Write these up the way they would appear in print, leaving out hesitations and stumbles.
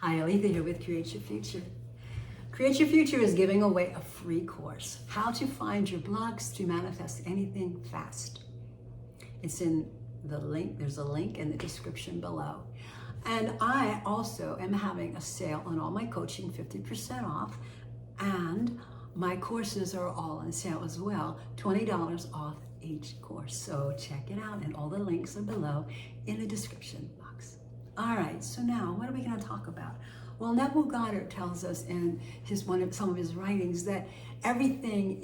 Hi, Aletha here with Create Your Future. Create Your Future is giving away a free course, How to Find Your Blocks to Manifest Anything Fast. It's in the link, there's a link in the description below. And I also am having a sale on all my coaching, 50% off, and my courses are all on sale as well, $20 off each course. So check it out, and all the links are below in the description box. All right, so now what are we going to talk about? Well, Neville Goddard tells us in some of his writings that everything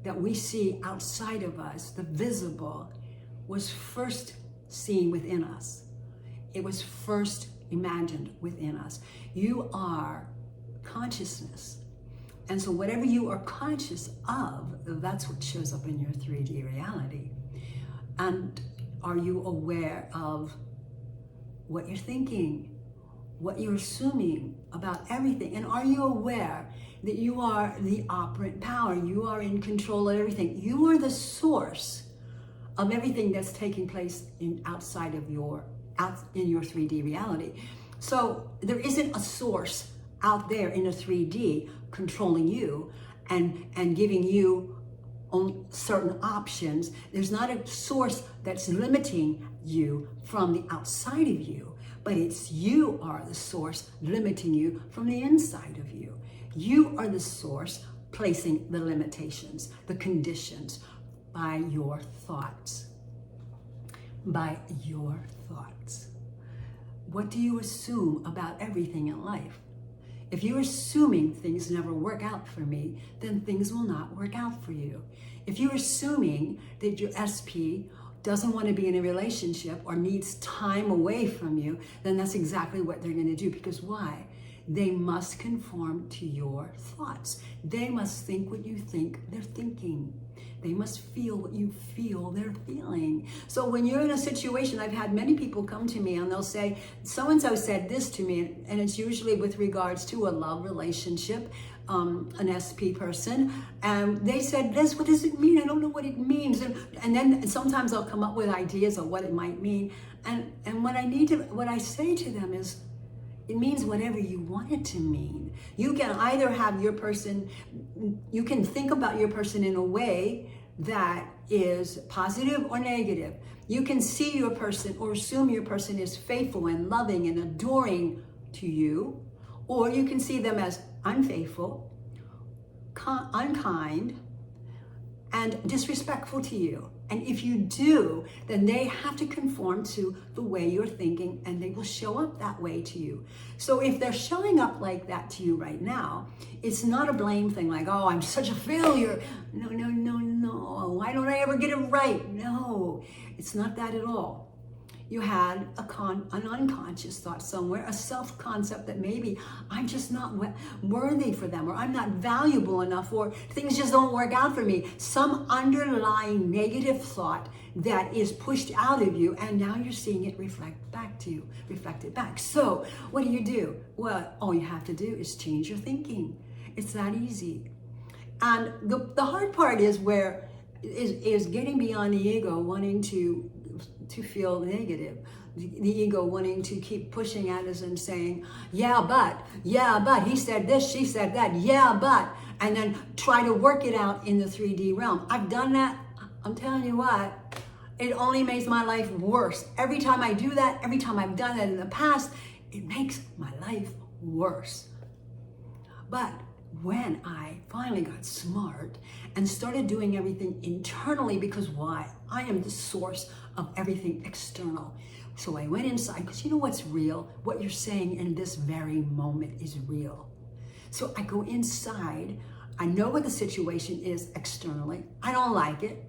that we see outside of us, the visible, was first seen within us. It was first imagined within us. You are consciousness. And so whatever you are conscious of, that's what shows up in your 3D reality. And are you aware of what you're thinking, what you're assuming about everything? And are you aware that you are the operant power? You are in control of everything. You are the source of everything that's taking place outside of in your 3D reality. So there isn't a source out there in a 3D controlling you and giving you on certain options. There's not a source that's limiting you from the outside of you, but it's you are the source limiting you from the inside of you. You are the source placing the limitations, the conditions by your thoughts. By your thoughts. What do you assume about everything in life? If you're assuming things never work out for me, then things will not work out for you. If you're assuming that your SP doesn't want to be in a relationship or needs time away from you, then that's exactly what they're going to do. Because why? They must conform to your thoughts. They must think what you think they're thinking. They must feel what you feel they're feeling. So when you're in a situation, I've had many people come to me and they'll say, so-and-so said this to me, and it's usually with regards to a love relationship, an SP person, and they said this, what does it mean? I don't know what it means. And then sometimes I'll come up with ideas of what it might mean. And what I say to them is, it means whatever you want it to mean. You can either have your person, you can think about your person in a way that is positive or negative. You can see your person or assume your person is faithful and loving and adoring to you, or you can see them as unfaithful, unkind, and disrespectful to you. And if you do, then they have to conform to the way you're thinking, and they will show up that way to you. So if they're showing up like that to you right now, it's not a blame thing like, oh, I'm such a failure. No. Why don't I ever get it right? No, it's not that at all. You had an unconscious thought somewhere, a self-concept that maybe I'm just not worthy for them, or I'm not valuable enough, or things just don't work out for me. Some underlying negative thought that is pushed out of you, and now you're seeing it reflected back. So what do? Well, all you have to do is change your thinking. It's that easy. And the hard part is getting beyond the ego, wanting to feel negative, the ego wanting to keep pushing at us and saying, yeah, but, he said this, she said that, yeah, but, and then try to work it out in the 3D realm. I've done that. I'm telling you what, it only makes my life worse. Every time I do that, every time I've done that in the past, it makes my life worse. But when I finally got smart and started doing everything internally, because why? I am the source of everything external. So I went inside, because you know what's real? What you're saying in this very moment is real. So I go inside. I know what the situation is externally. I don't like it.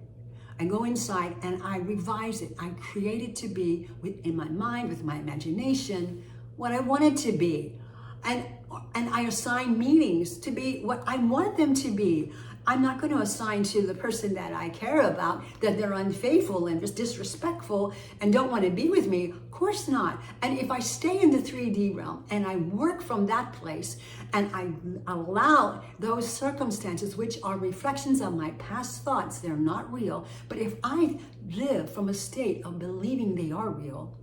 I go inside and I revise it. I create it to be in my mind, with my imagination, what I want it to be. And I assign meanings to be what I want them to be. I'm not going to assign to the person that I care about that they're unfaithful and just disrespectful and don't want to be with me. Of course not. And if I stay in the 3D realm and I work from that place and I allow those circumstances, which are reflections of my past thoughts, they're not real. But if I live from a state of believing they are real,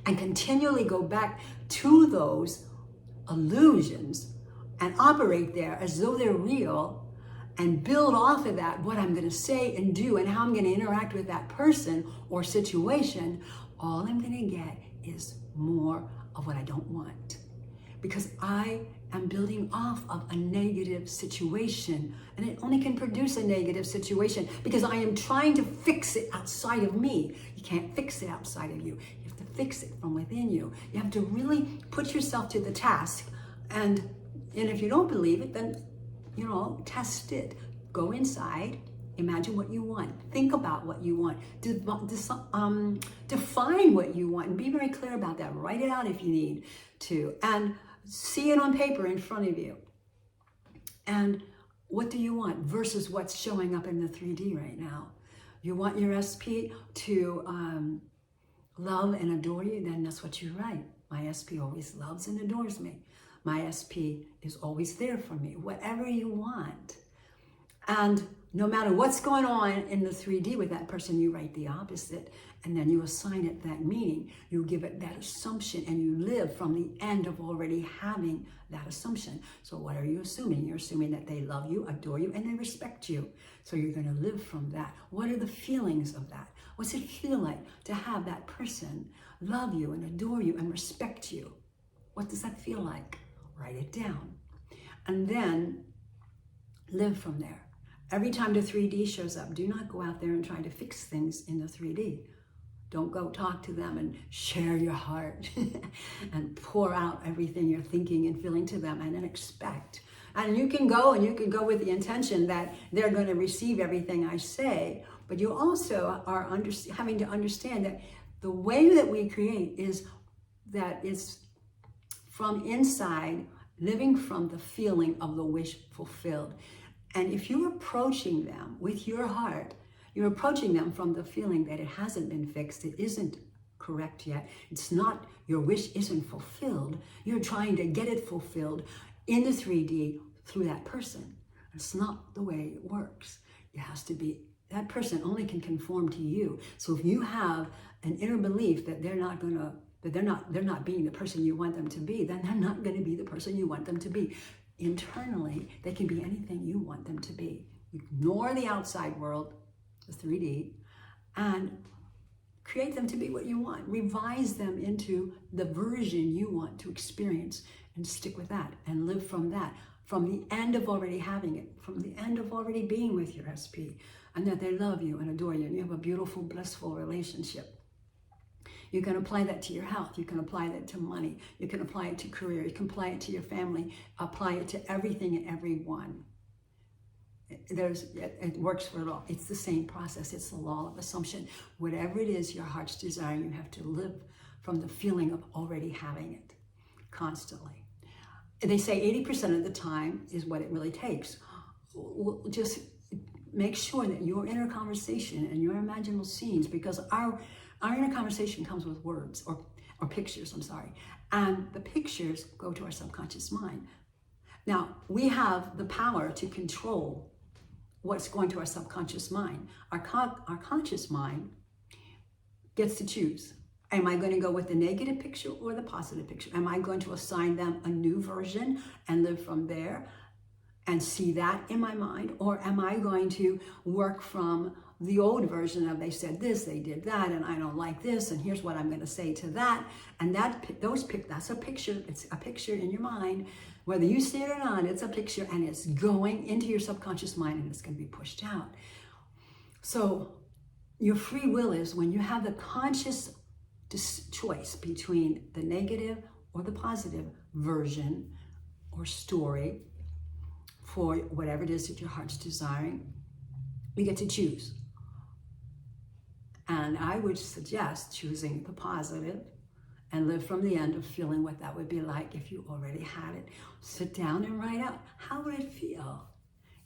and continually go back to those illusions and operate there as though they're real, and build off of that what I'm going to say and do and how I'm going to interact with that person or situation, all I'm going to get is more of what I don't want. Because I am building off of a negative situation, and it only can produce a negative situation because I am trying to fix it outside of me. You can't fix it outside of you. You have to fix it from within you. You have to really put yourself to the task. And if you don't believe it, then, test it. Go inside, imagine what you want, think about what you want, define what you want, and be very clear about that. Write it out if you need to, and see it on paper in front of you. And what do you want versus what's showing up in the 3D right now? You want your SP to love and adore you, then that's what you write. My SP always loves and adores me. My SP is always there for me, whatever you want. And no matter what's going on in the 3D with that person, you write the opposite, and then you assign it that meaning. You give it that assumption, and you live from the end of already having that assumption. So what are you assuming? You're assuming that they love you, adore you, and they respect you. So you're going to live from that. What are the feelings of that? What's it feel like to have that person love you and adore you and respect you? What does that feel like? Write it down. And then live from there. Every time the 3D shows up, do not go out there and try to fix things in the 3D. Don't go talk to them and share your heart and pour out everything you're thinking and feeling to them, and then expect. And you can go with the intention that they're going to receive everything I say, but you also are having to understand that the way that we create is from inside, living from the feeling of the wish fulfilled. And if you're approaching them with your heart, you're approaching them from the feeling that it hasn't been fixed, it isn't correct yet, it's not, your wish isn't fulfilled, you're trying to get it fulfilled in the 3D through that person. It's not the way it works. It has to be, that person only can conform to you. So if you have an inner belief that they're not being the person you want them to be, then they're not going to be the person you want them to be. Internally, they can be anything you want them to be. Ignore the outside world, the 3D, and create them to be what you want. Revise them into the version you want to experience, and stick with that and live from that, from the end of already having it, from the end of already being with your SP, and that they love you and adore you, and you have a beautiful, blissful relationship. You can apply that to your health. You can apply that to money. You can apply it to career. You can apply it to your family. Apply it to everything and everyone. It works for it all. It's the same process. It's the law of assumption. Whatever it is your heart's desiring, you have to live from the feeling of already having it constantly. They say 80% of the time is what it really takes. Just make sure that your inner conversation and your imaginal scenes, because our inner conversation comes with words or pictures, and the pictures go to our subconscious mind. Now, we have the power to control what's going to our subconscious mind. Our conscious mind gets to choose. Am I going to go with the negative picture or the positive picture? Am I going to assign them a new version and live from there and see that in my mind? Or am I going to work from the old version of, they said this, they did that, and I don't like this, and here's what I'm going to say to that. And that's a picture. It's a picture in your mind. Whether you see it or not, it's a picture, and it's going into your subconscious mind, and it's going to be pushed out. So your free will is when you have the conscious choice between the negative or the positive version or story for whatever it is that your heart's desiring. You get to choose. And I would suggest choosing the positive and live from the end of feeling what that would be like if you already had it. Sit down and write out, how would it feel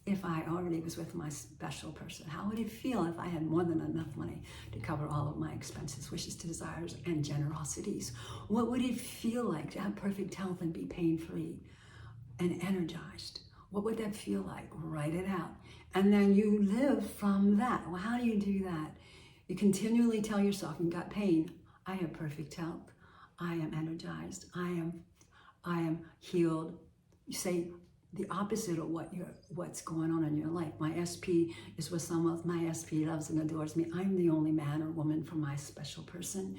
if I already was with my special person? How would it feel if I had more than enough money to cover all of my expenses, wishes, desires, and generosities? What would it feel like to have perfect health and be pain-free and energized? What would that feel like? Write it out. And then you live from that. Well, how do you do that? You continually tell yourself, you've got pain. I have perfect health. I am energized. I am healed. You say the opposite of what's going on in your life. My SP is with someone. My SP loves and adores me. I'm the only man or woman for my special person.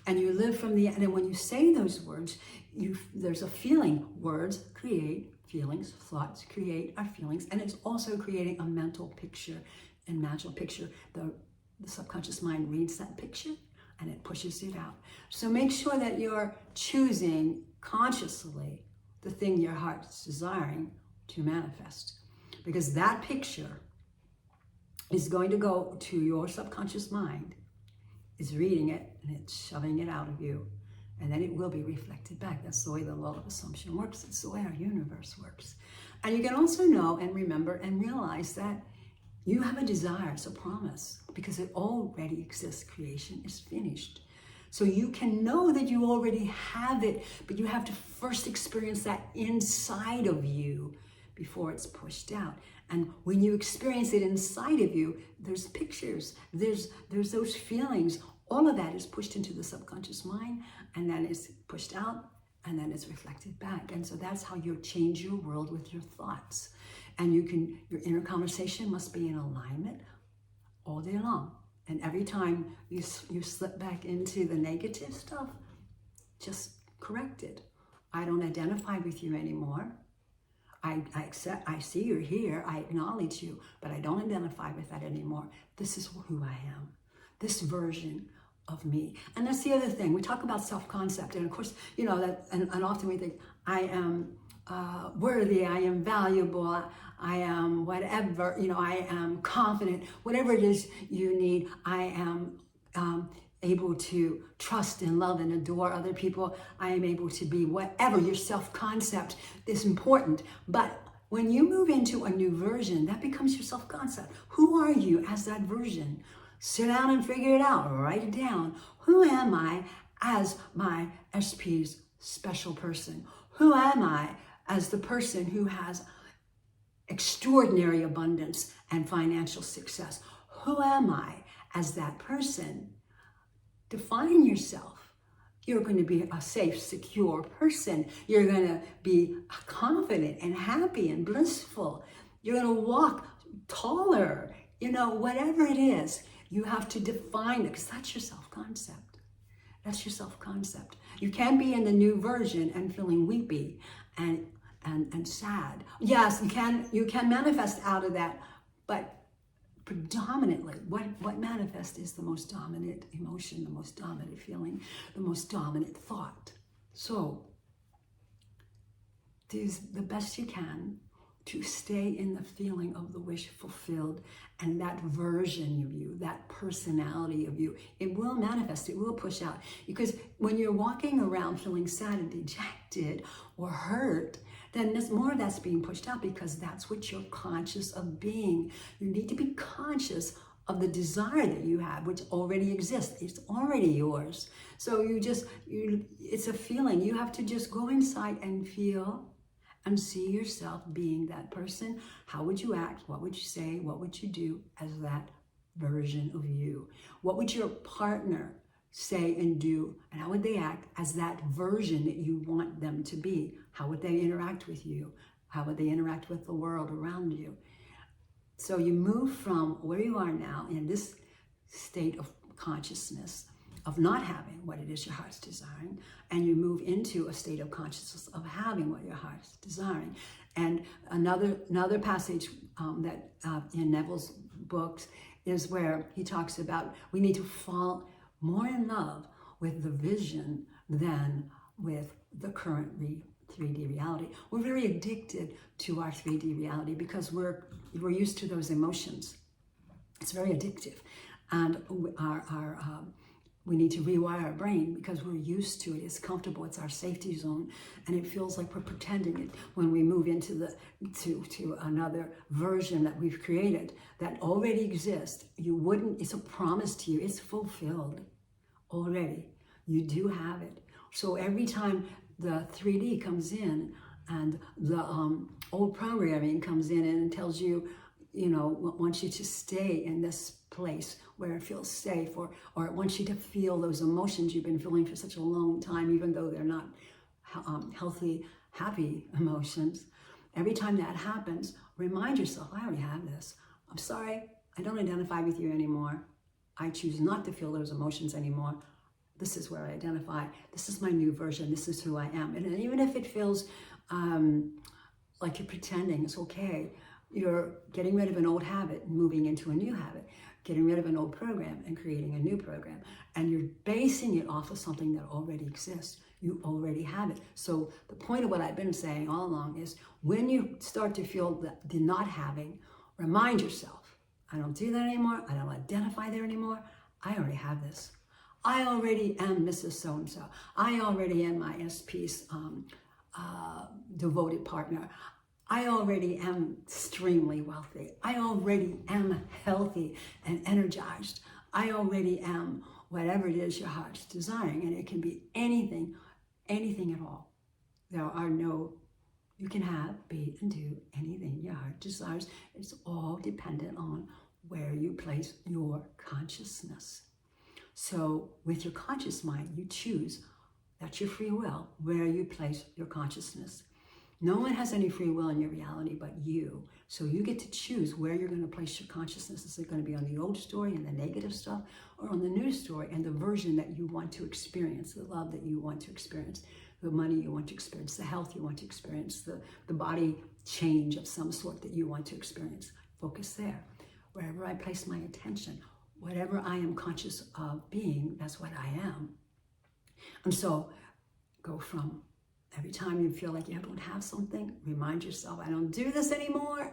And you live from and then when you say those words, there's a feeling. Words create feelings. Thoughts create our feelings. And it's also creating a mental picture and magical picture. The subconscious mind reads that picture and it pushes it out. So make sure that you're choosing consciously the thing your heart's desiring to manifest. Because that picture is going to go to your subconscious mind, is reading it, and it's shoving it out of you. And then it will be reflected back. That's the way the law of assumption works. It's the way our universe works. And you can also know and remember and realize that you have a desire, it's a promise, because it already exists. Creation is finished. So you can know that you already have it, but you have to first experience that inside of you before it's pushed out. And when you experience it inside of you, there's pictures, there's those feelings. All of that is pushed into the subconscious mind, and then it's pushed out, and then it's reflected back. And so that's how you change your world with your thoughts. And your inner conversation must be in alignment all day long. And every time you slip back into the negative stuff, just correct it. I don't identify with you anymore. I accept, I see you're here, I acknowledge you, but I don't identify with that anymore. This is who I am, this version of me. And that's the other thing. We talk about self-concept, and of course, you know, that, and often we think, I am worthy, I am valuable, I am whatever, you know, I am confident, whatever it is you need. I am able to trust and love and adore other people. I am able to be whatever. Your self-concept is important. But when you move into a new version, that becomes your self-concept. Who are you as that version? Sit down and figure it out. Write it down. Who am I as my SP's special person? Who am I as the person who has extraordinary abundance and financial success? Who am I as that person? Define yourself. You're going to be a safe, secure person. You're going to be confident and happy and blissful. You're going to walk taller. You know, whatever it is, you have to define it, because that's your self-concept. That's your self-concept. You can't be in the new version and feeling weepy and sad. Yes, you can manifest out of that, but predominantly, what manifests is the most dominant emotion, the most dominant feeling, the most dominant thought. So do the best you can to stay in the feeling of the wish fulfilled, and that version of you, that personality of you, it will manifest, it will push out. Because when you're walking around feeling sad and dejected or hurt, then there's more of that's being pushed out, because that's what you're conscious of being. You need to be conscious of the desire that you have, which already exists. It's already yours. So it's a feeling. You have to just go inside and feel and see yourself being that person. How would you act? What would you say? What would you do as that version of you? What would your partner say and do, and how would they act as that version that you want them to be? How would they interact with you? How would they interact with the world around you? So you move from where you are now in this state of consciousness of not having what it is your heart's desiring, and you move into a state of consciousness of having what your heart's desiring. And another passage that in Neville's books is where he talks about we need to fall more in love with the vision than with the current 3D reality. We're very addicted to our 3D reality because we're used to those emotions. It's very addictive, and we need to rewire our brain because we're used to it. It's comfortable. It's our safety zone, and it feels like we're pretending it when we move into to another version that we've created that already exists. It's a promise to you. It's fulfilled already. You do have it. So every time the 3D comes in and the old programming comes in and tells you, wants you to stay in this place where it feels safe, or it wants you to feel those emotions you've been feeling for such a long time, even though they're not healthy, happy emotions. Every time that happens, remind yourself, I already have this. I'm sorry, I don't identify with you anymore. I choose not to feel those emotions anymore. This is where I identify. This is my new version. This is who I am. And even if it feels like you're pretending, it's okay. You're getting rid of an old habit and moving into a new habit, getting rid of an old program and creating a new program. And you're basing it off of something that already exists. You already have it. So the point of what I've been saying all along is when you start to feel the not having, remind yourself, I don't do that anymore. I don't identify there anymore. I already have this. I already am Mrs. So-and-so. I already am my SP's devoted partner. I already am extremely wealthy. I already am healthy and energized. I already am whatever it is your heart's desiring. And it can be anything at all. You can have, be, and do anything your heart desires. It's all dependent on where you place your consciousness. So with your conscious mind, you choose, that's your free will, where you place your consciousness. No one has any free will in your reality but you. So you get to choose where you're going to place your consciousness. Is it going to be on the old story and the negative stuff, or on the new story and the version that you want to experience, the love that you want to experience, the money you want to experience, the health you want to experience, the body change of some sort that you want to experience. Focus there. Wherever I place my attention, whatever I am conscious of being, that's what I am. And so go from every time you feel like you don't have something, remind yourself, I don't do this anymore.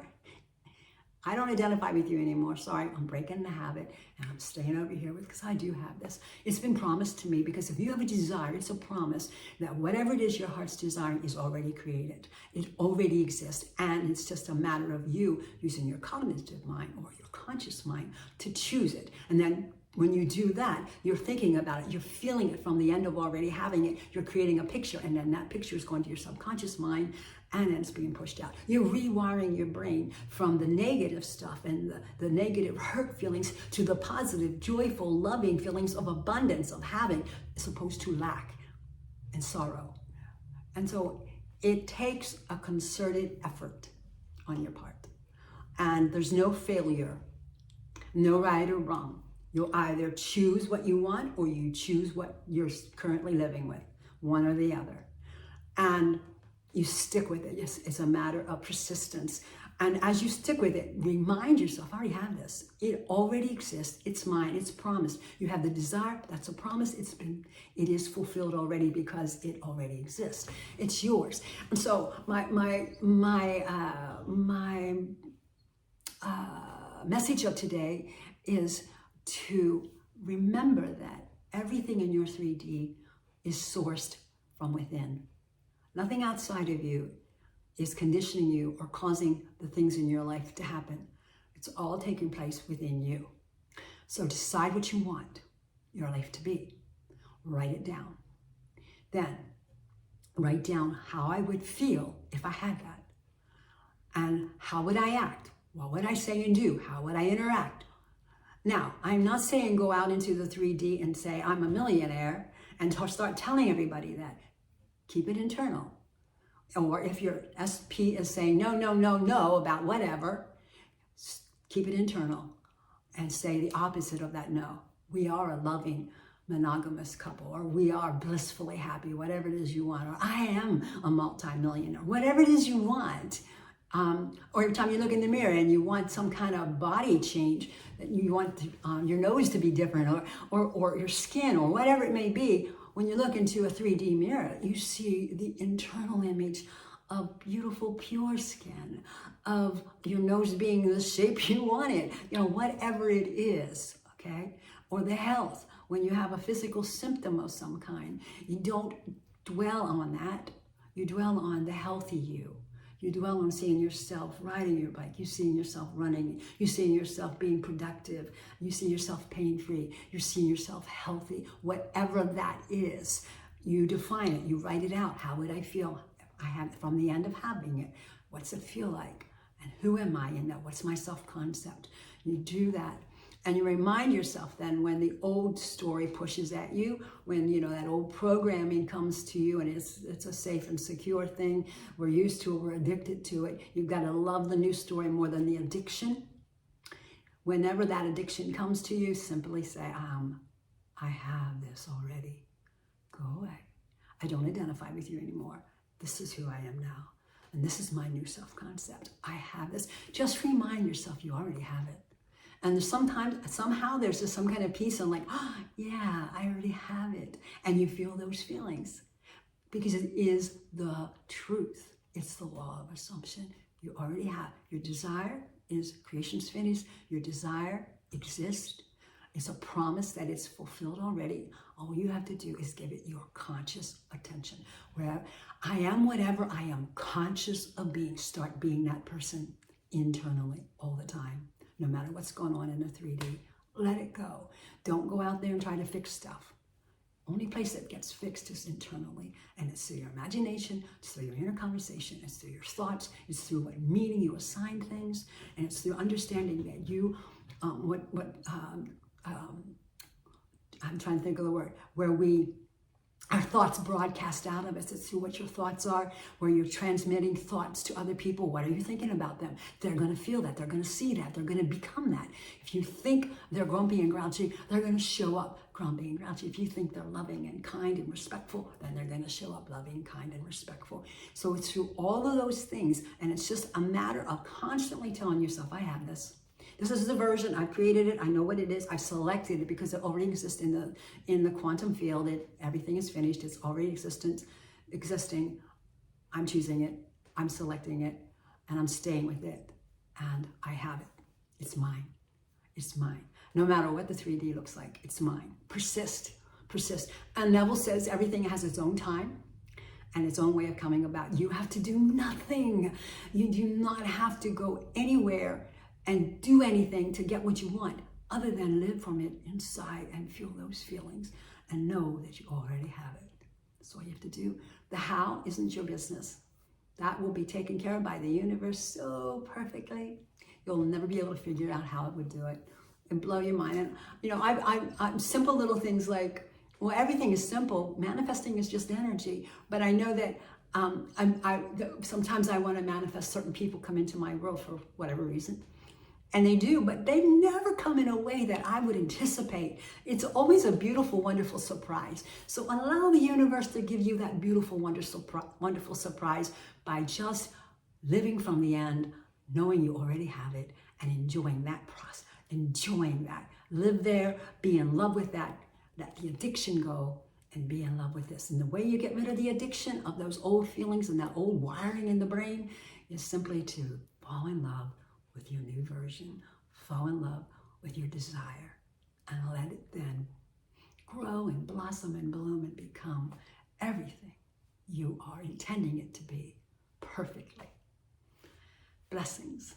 I don't identify with you anymore. Sorry, I'm breaking the habit and I'm staying over here because I do have this. It's been promised to me, because if you have a desire, it's a promise that whatever it is your heart's desiring is already created. It already exists, and it's just a matter of you using your cognitive mind or your conscious mind to choose it. And then when you do that, you're thinking about it, you're feeling it from the end of already having it, you're creating a picture, and then that picture is going to your subconscious mind, and then it's being pushed out. You're rewiring your brain from the negative stuff and the negative hurt feelings to the positive, joyful, loving feelings of abundance, of having, as opposed to lack and sorrow. And so it takes a concerted effort on your part. And there's no failure, no right or wrong. You'll either choose what you want or you choose what you're currently living with, one or the other. And you stick with it. It's a matter of persistence. And as you stick with it, remind yourself, I already have this. It already exists. It's mine. It's promised. You have the desire. That's a promise. It is fulfilled already because it already exists. It's yours. And so my message of today is to remember that everything in your 3D is sourced from within. Nothing outside of you is conditioning you or causing the things in your life to happen. It's all taking place within you. So decide what you want your life to be. Write it down. Then write down how I would feel if I had that. And how would I act? What would I say and do? How would I interact? Now, I'm not saying go out into the 3D and say, I'm a millionaire, and start telling everybody that. Keep it internal. Or if your SP is saying no about whatever, keep it internal and say the opposite of that no. We are a loving, monogamous couple, or we are blissfully happy, whatever it is you want, or I am a multi-millionaire, whatever it is you want. Or every time you look in the mirror and you want some kind of body change, that you want your nose to be different, or your skin, or whatever it may be, when you look into a 3D mirror, you see the internal image of beautiful, pure skin, of your nose being the shape you want it, whatever it is, okay? Or the health, when you have a physical symptom of some kind, you don't dwell on that. You dwell on the healthy you. You dwell on seeing yourself riding your bike. You seeing yourself running. You seeing yourself being productive. You see yourself pain-free. You're seeing yourself healthy. Whatever that is, you define it. You write it out. How would I feel if I had from the end of having it? What's it feel like? And who am I in that? What's my self-concept? You do that. And you remind yourself then when the old story pushes at you, when, you know, that old programming comes to you and it's a safe and secure thing. We're used to it, we're addicted to it. You've got to love the new story more than the addiction. Whenever that addiction comes to you, simply say, I have this already. Go away. I don't identify with you anymore. This is who I am now. And this is my new self-concept. I have this. Just remind yourself you already have it. And somehow there's just some kind of peace and like, oh, yeah, I already have it. And you feel those feelings because it is the truth. It's the law of assumption. You already have. Your desire is creation's finished. Your desire exists. It's a promise that it's fulfilled already. All you have to do is give it your conscious attention. Where I am whatever I am conscious of being. Start being that person internally all the time. No matter what's going on in the 3D, let it go. Don't go out there and try to fix stuff. Only place that gets fixed is internally, and it's through your imagination, it's through your inner conversation, it's through your thoughts, it's through what meaning you assign things, and it's through understanding that you, I'm trying to think of the word, where our thoughts broadcast out of us. It's through what your thoughts are, where you're transmitting thoughts to other people. What are you thinking about them? They're going to feel that. They're going to see that. They're going to become that. If you think they're grumpy and grouchy, they're going to show up grumpy and grouchy. If you think they're loving and kind and respectful, then they're going to show up loving, kind, and respectful. So it's through all of those things, and it's just a matter of constantly telling yourself, I have this. This is the version. I created it. I know what it is. I selected it because it already exists in the quantum field. Everything is finished. It's already existing. I'm choosing it. I'm selecting it, and I'm staying with it. And I have it. It's mine. It's mine. No matter what the 3D looks like, it's mine. Persist. Persist. And Neville says everything has its own time and its own way of coming about. You have to do nothing. You do not have to go anywhere and do anything to get what you want, other than live from it inside and feel those feelings and know that you already have it. That's all you have to do. The how isn't your business. That will be taken care of by the universe so perfectly. You'll never be able to figure out how it would do it and blow your mind. And you know, I'm simple little things like, well, everything is simple. Manifesting is just energy. But I know that sometimes I want to manifest certain people come into my world for whatever reason. And they do, but they never come in a way that I would anticipate. It's always a beautiful, wonderful surprise. So allow the universe to give you that beautiful, wonderful surprise by just living from the end, knowing you already have it, and enjoying that process, enjoying that. Live there, be in love with that, let the addiction go, and be in love with this. And the way you get rid of the addiction of those old feelings and that old wiring in the brain is simply to fall in love with your new version, fall in love with your desire, and let it then grow and blossom and bloom and become everything you are intending it to be perfectly. Blessings.